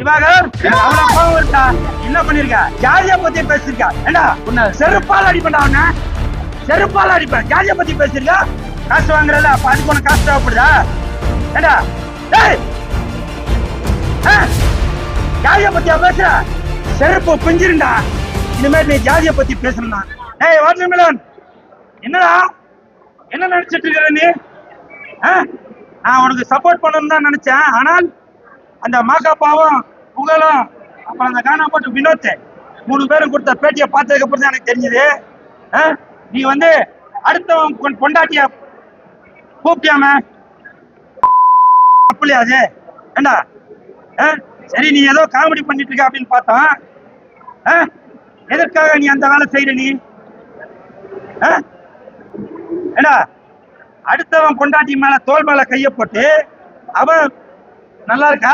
திவாகர் அவ்வளவு கோவம் இருக்கா? என்ன பண்ணிருக்க? ஜாதியை பத்தி பேசிருக்கா? ஏண்டா உன்னை செருப்பால் அடிப்பேன்டா, உன்னை செருப்பால் அடிப்பேன். ஜாதியை பத்தி பேசிருக்கா? காசு வாங்குறல, அப்ப அதுக்கு உனக்கு காசு தேவைப்படுதா? ஏண்டா டேய், ஜாதியை பத்தியா பேசுற? செருப்பு பிஞ்சிருண்டா இனிமேல் நீ ஜாதியை பத்தி பேசணும்னா. டேய் வாட்டர் மெலன், என்னடா என்ன நினைச்சிட்டு இருக்க நீ? நான் உனக்கு சப்போர்ட் பண்ணணும்னு தான் நினைச்சேன். ஆனால் அந்த மாக்காப்பாவும் புகழும் அப்புறம் அந்த கானா போட்டு வினோத் 3 பேரும் கொடுத்த பேட்டியை பார்த்ததுக்கு அப்புறம் தான் எனக்கு தெரிஞ்சது. நீ வந்து அடுத்தவன் பொண்டாட்டிய கூப்பிட்டியாம அப்படியா? அது ஏண்டா சரி, நீ ஏதோ காமெடி பண்ணிட்டு இருக்க அப்படின்னு பார்த்தோம். எதற்காக நீ அந்த வேலை செய்யற? நீ ஏண்டா அடுத்தவன் பொண்டாட்டி மேல தோல் மேல கைய போட்டு அவன் நல்லா இருக்கா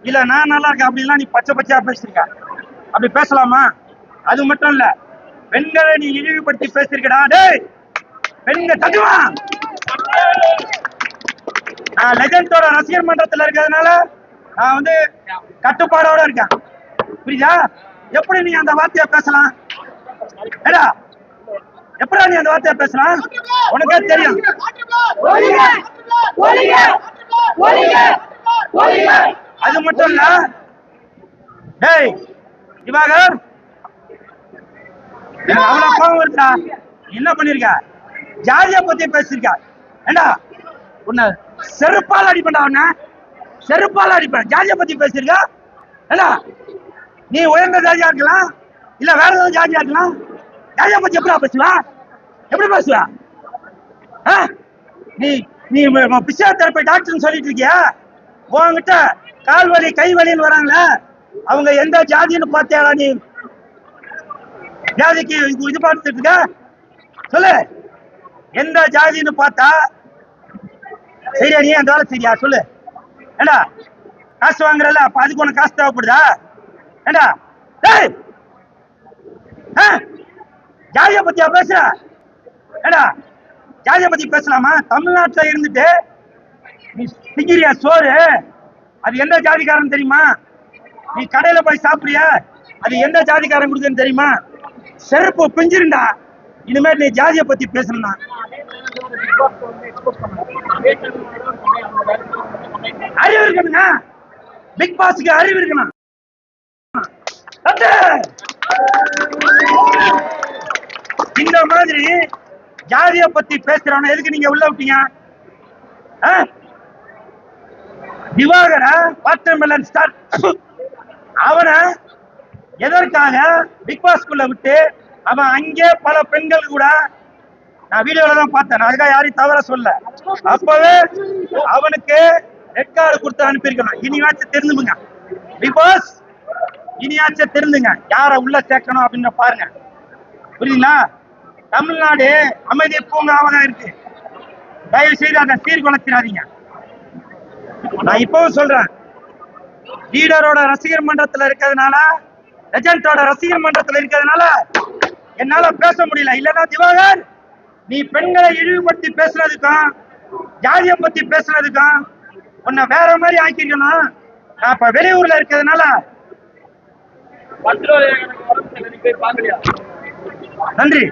இல்ல நான் நல்லா இருக்கா அப்படின்லாம் நீ பச்சை பச்சையா பேசிருக்க. அப்படி பேசலாமா? அது மட்டும் இல்ல, பெண்களை நீ இழிவுபடுத்தி பேசிருக்கடா. டேய் பெண்கள் தட்டுவா. நான் லெஜண்டோட ரசிகர் மன்றத்துல இருக்கிறதுனால நான் வந்து கட்டுப்பாடோட இருக்கேன், புரியுதா? எப்படி நீ அந்த வார்த்தையை பேசலாம்? ஏடா எப்படா நீ அந்த வார்த்தையை பேசலாம்? உனக்கே தெரியும். அது மட்டும் இல்ல, டேய் திவாகர் அவ்வளவு கோவம் இருக்கா? என்ன பண்ணிருக்க? ஜாதியை பத்தி பேசிருக்க. ஏண்டா உன்னை செருப்பால் அடிப்பேன்டா, உன்னை செருப்பால் அடிப்பேன். ஜாதியை பத்தி பேசிருக்க. ஏண்டா நீ உயர்ந்த ஜாதியா இருக்கலாம் இல்ல வேற ஏதாவது ஜாதியா இருக்கலாம். ஜாதியை பத்தி எப்படா பேசுவா? எப்படி பேசுவா? நீ நீ பிசியோதெரபி டாக்டர்னு சொல்லிட்டு இருக்கியா? உன்கிட்ட கால் வலி கை வலின்னு வராங்களே, அவங்க எந்த ஜாதின்னு பார்த்தியாடா? நீ ஜாதிக்கு இது பார்த்துட்டு இருக்க? சொல்லு, எந்த ஜாதின்னு பார்த்தா சரியா? நீ அந்த வேலை சரியா? சொல்லு. ஏண்டா காசு வாங்குறல, அப்ப அதுக்கு உனக்கு காசு தேவைப்படுதா? ஏண்டா டேய் ஜாதியை பத்தியா பேசுற? ஏடா ஜாதியை பத்தி பேசலாமா? தமிழ்நாட்டுல இருந்துட்டு நீ திங்கிறியா சோறு? அது எந்த ஜாதிக்காரன் தெரியுமா? நீ கடையில போய் சாப்பிடுறியா, அது எந்த ஜாதிக்காரன் கொடுக்குன்னு தெரியுமா? செருப்பு பிஞ்சிருண்டா இனிமேல் நீ ஜாதியை பத்தி பேசணும்னா. அறிவு இருக்கணுங்க, பிக் பாஸ்க்கு அறிவு இருக்கணும். இந்த மாதிரி ஜாதியை பத்தி பேசுறவன எதுக்கு நீங்க உள்ள விட்டீங்க? திவாகர வாட்டர் மெலன் ஸ்டார் அவனை எதற்காக பிக் பாஸ்குள்ள விட்டு அவன் அங்கே பல பெண்கள் கூட நான் வீடியோல தான் பார்த்தேன், அதுக்காக யாரையும் தவற சொல்ல. அப்பவே அவனுக்கு ரெட் கார்டு கொடுத்து அனுப்பியிருக்கணும். இனியாச்சும் தெரிஞ்சுங்க பிக் பாஸ், இனியாச்சும் தெரிஞ்சுங்க யார உள்ள சேர்க்கணும் அப்படின்னு பாருங்க, புரியுதுங்களா? தமிழ்நாடு அமைதி பூங்காவாக இருக்கு, தயவு செய்து அதை சீர்குலைச்சிடாதீங்க. நான் இப்பவும் சொல்றேன், லீடரோட ரசிகர் மன்றத்துல இருக்கிறதுனால, லெஜண்டோட ரசிகர் மன்றத்துல இருக்கிறதுனால என்னால பேச முடியல. இல்லன்னா திவாகர், நீ பெண்களை இழிவுபடுத்தி பேசுறதுக்கும் ஜாதியை பத்தி பேசுறதுக்கும் உன்னை வேற மாதிரி ஆக்கிருக்கணும். நான் இப்ப வெளியூர்ல இருக்கிறதுனால. நன்றி.